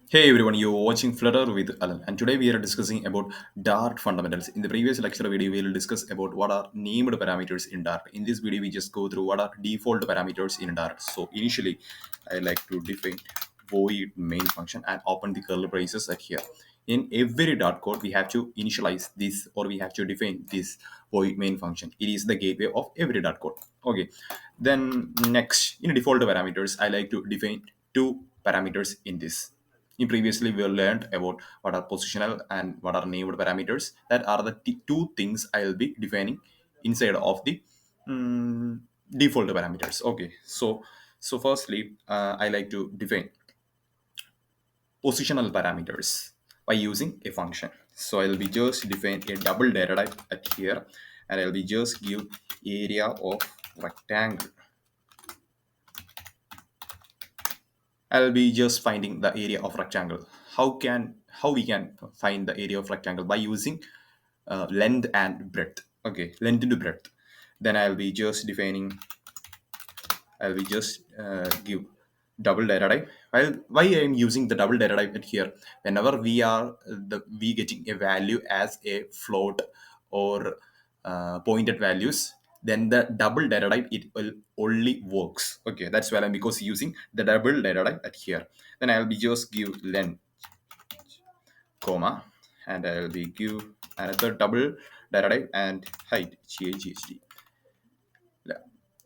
Hey everyone, you're watching Flutter with Alan, and today we are discussing about Dart fundamentals. In the previous lecture video, we will discuss about what are named parameters in Dart. In this video, we just go through what are default parameters in Dart. So initially, I like to define void main function and open the curly braces at here. In every Dart code, we have to initialize this or we have to define this void main function. It is the gateway of every Dart code. Okay. Then next, in default parameters, I like to define two parameters in this. In previously, we learned about what are positional and what are named parameters. That are the two things I will be defining inside of the default parameters. Okay, so firstly, I like to define positional parameters by using a function. So I'll be just define a double data type at here, and I'll be just give area of rectangle. I'll be just finding the area of rectangle. How we can find the area of rectangle by using length and breadth. Okay, length into breadth. Then I'll be just give double data type. Why I am using the double data type here? Whenever we getting a value as a float or pointed values, then the double data type it will only works. Okay, that's why I'm because using the double data type at here. Then I'll be just give length comma, and I'll be give another double data type and height GHD.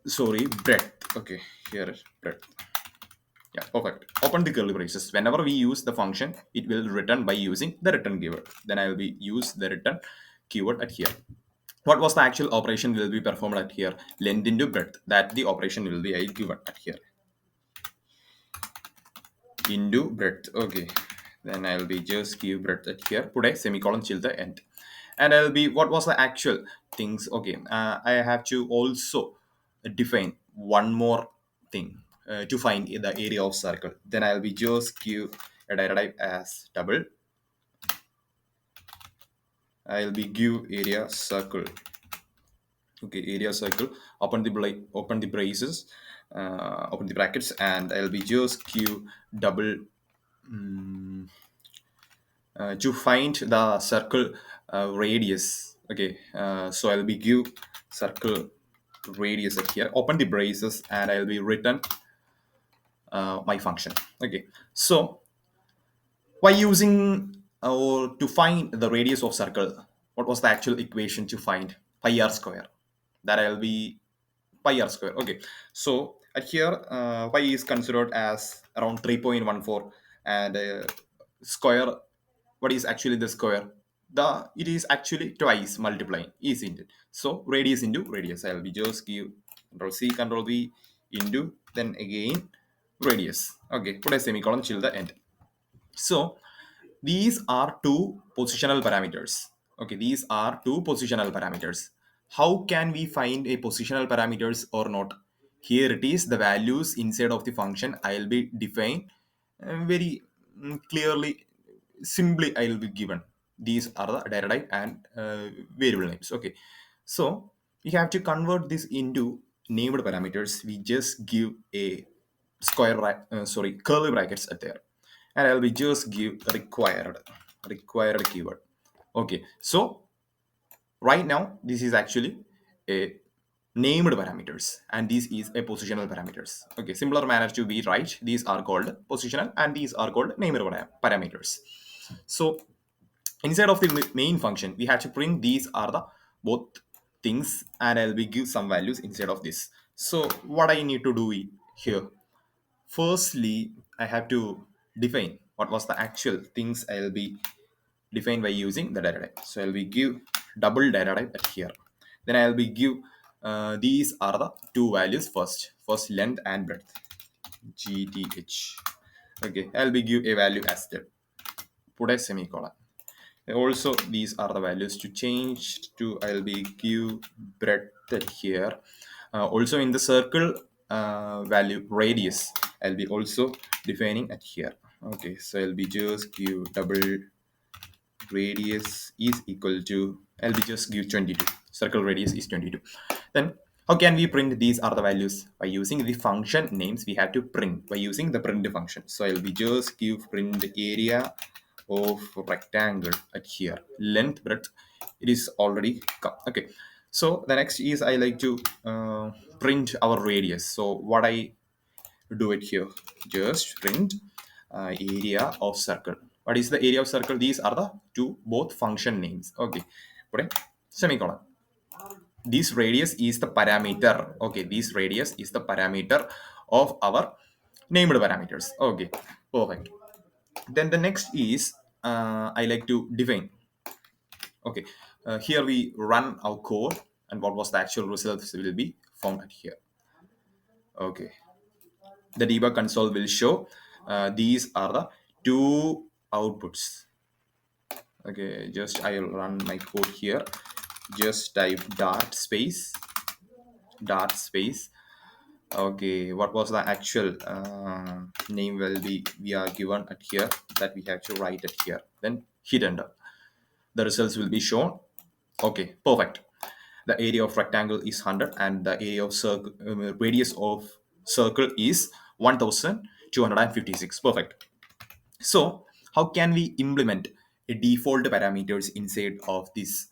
Sorry, breadth. Okay, here breadth. Yeah, perfect. Open the curly braces. Whenever we use the function, it will return by using the return keyword. Then I will be use the return keyword at here. What was the actual operation will be performed at here? Length into breadth. That the operation will be given at here. Into breadth. Okay. Then I'll be just give breadth at here. Put a semicolon till the end. And I'll be what was the actual things. Okay. I have to also define one more thing to find the area of circle. Then I'll be just give a data type as double. I'll be give area circle. Okay, area circle. Open the braces, open the brackets, and I'll be just give double to find the circle radius. Okay, so I'll be give circle radius at here. Open the braces, and I'll be return my function. Okay, so by using or to find the radius of circle, what was the actual equation to find pi r square? That I'll be pi r square. Okay, so at here pi is considered as around 3.14, and square, what is actually the square? The it is actually twice multiplying, isn't it? So radius into radius, I'll be just give control C control V into then again radius. Okay, put a semicolon till the end. So these are two positional parameters. Okay, these are two positional parameters. How can we find a positional parameters or not? Here it is the values inside of the function I'll be defined very clearly, simply I'll be given. These are the data type and variable names. Okay, so we have to convert this into named parameters. We just give a sorry, curly brackets at there, and I'll be just give required keyword. Okay, so right now this is actually a named parameters, and this is a positional parameters. Okay, similar manner to be right, these are called positional and these are called named parameters. So inside of the main function we have to print these are the both things, and I'll be give some values inside of this. So what I need to do here, firstly I have to define what was the actual things I'll be define by using the data type. So I'll be give double data type at here. Then I'll be give these are the two values first length and breadth gth. Okay, I'll be give a value as that, put a semicolon. Also these are the values to change to, I'll be give breadth at here. Also in the circle value radius I'll be also defining at here. Okay, so I'll be just give double radius is equal to, I'll be just give 22, circle radius is 22. Then How can we print these are the values? By using the function names, we have to print by using the print function. So I'll be just give print area of rectangle at here. Length, breadth, it is already come. Okay. So the next is I like to print our radius. So what I do it here, just print area of circle. What is the area of circle? These are the two both function names. Okay. Put a semicolon. This radius is the parameter. Okay, this radius is the parameter of our named parameters. Okay, perfect. Then the next is I like to define. Okay, here we run our code, and what was the actual results will be found at here. Okay, the debug console will show these are the two outputs. Okay, just I'll run my code here. Just type dot space. Okay, what was the actual name will be we are given at here, that we have to write it here, then hit enter. The results will be shown. Okay, perfect. The area of rectangle is 100 and the area of circle radius of circle is 1256. Perfect. So how can we implement a default parameters inside of this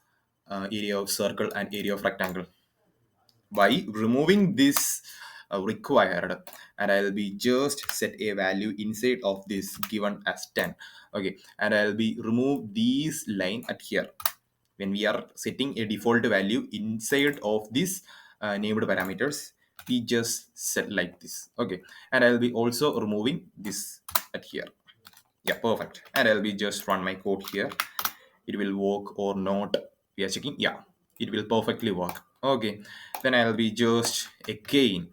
area of circle and area of rectangle? By removing this required, and I'll be just set a value inside of this given as 10. Okay, and I'll be remove these line at here. When we are setting a default value inside of this named parameters, we just set like this. Okay, and I'll be also removing this at here. Yeah, perfect. And I'll be just run my code here. It will work or not, we are checking. Yeah, it will perfectly work. Okay, then I'll be just again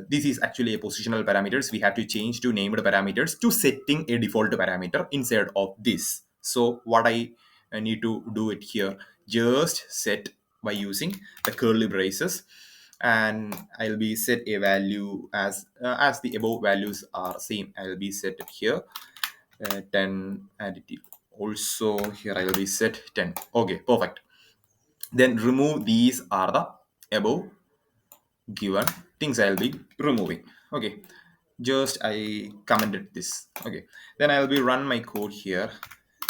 this is actually a positional parameters. We have to change to named parameters to setting a default parameter inside of this. So what I need to do it here, just set by using the curly braces, and I'll be set a value as the above values are same. I'll be set it here 10, and it also here I will be set 10. Okay, perfect. Then remove these are the above given things I'll be removing. Okay, just I commented this. Okay, then I'll be run my code here,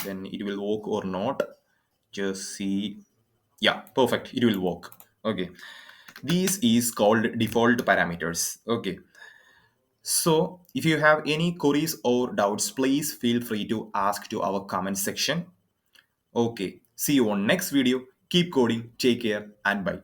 then it will work or not, just see. Yeah, perfect, it will work. Okay, this is called default parameters. Okay, so if you have any queries or doubts, please feel free to ask to our comment section. Okay, see you on next video. Keep coding, take care, and bye.